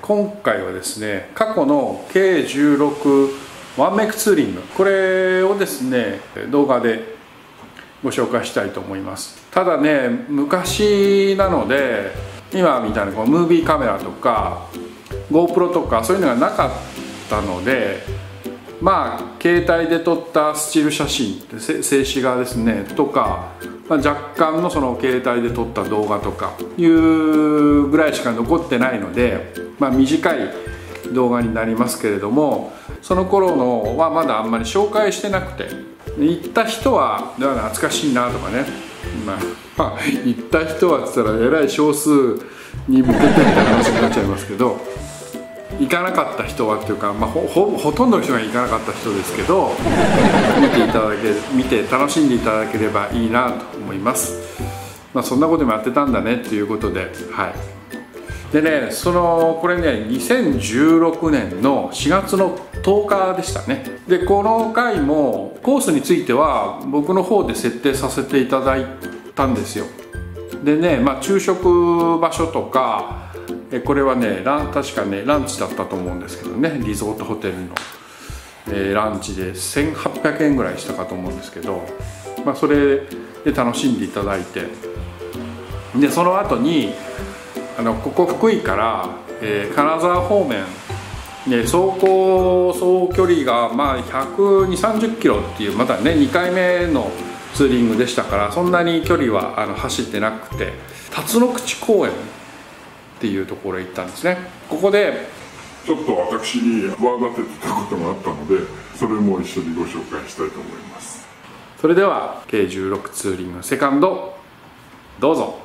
今回はですね、過去の K16 ワンメイクツーリング、これをですね動画でご紹介したいと思います。ただね、昔なので今みたいなこうムービーカメラとか GoPro とかそういうのがなかったので、まあ携帯で撮ったスチール写真、静止画ですねとか、若干のその携帯で撮った動画とかいうぐらいしか残ってないので、短い動画になりますけれども、その頃のはまだあんまり紹介してなくて、行った人は懐かしいなとかね、行った人はっつったらえらい少数に向けてみたいな話になっちゃいますけど、行かなかった人はっていうか、ほとんどの人が行かなかった人ですけど、見て楽しんでいただければいいなと思います。そんなこともやってたんだねっていうことで、でね、これね2016年の4月の10日でしたね。でこの回もコースについては僕の方で設定させていただいたんですよ。でね、昼食場所とか、これはね確かねランチだったと思うんですけどね、リゾートホテルの、ランチで1800円ぐらいしたかと思うんですけど、それで楽しんでいただいて、でその後にここ福井から、金沢方面で総距離が120-30キロっていう、まだね2回目のツーリングでしたから、そんなに距離は走ってなくて、辰野口公園っていうところへ行ったんですね。ここでちょっと私に泡立ててたことがあったので、それも一緒にご紹介したいと思います。それでは K16 ツーリングセカンド、どうぞ。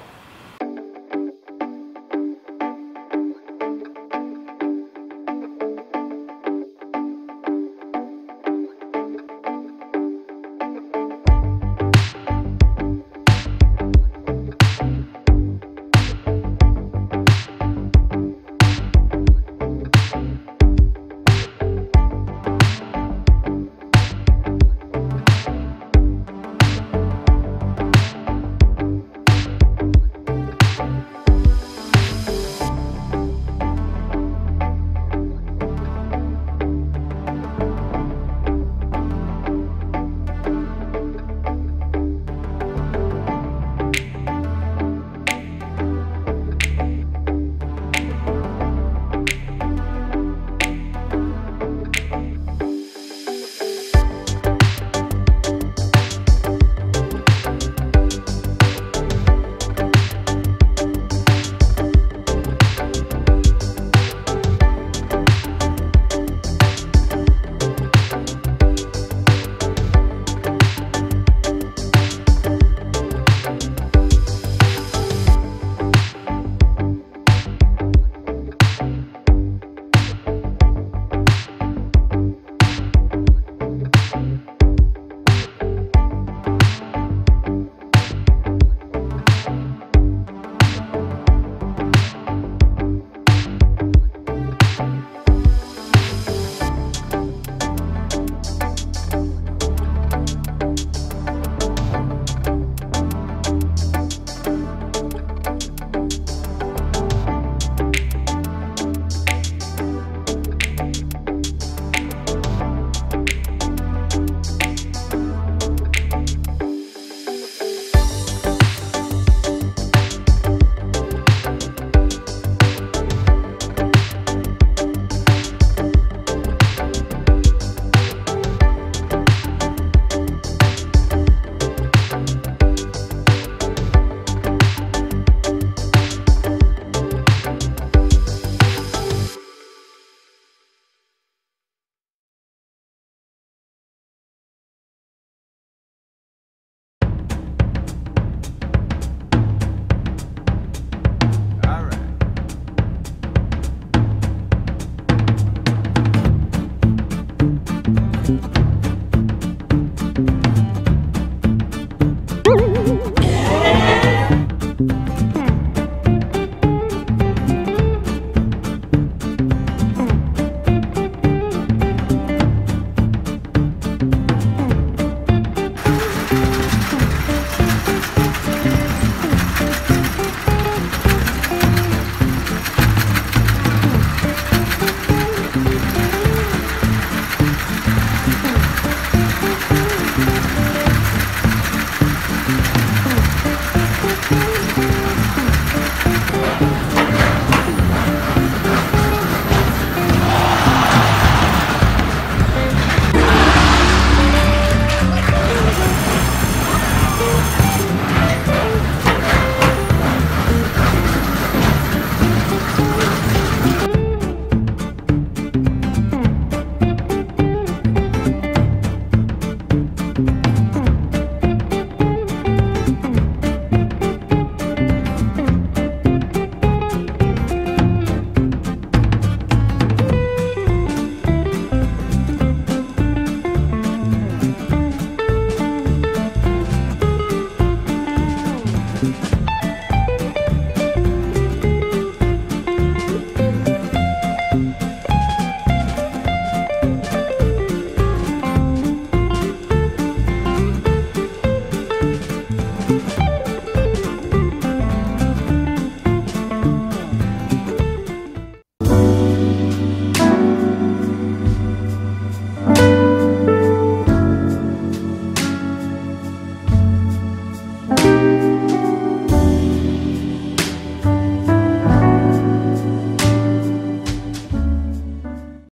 した。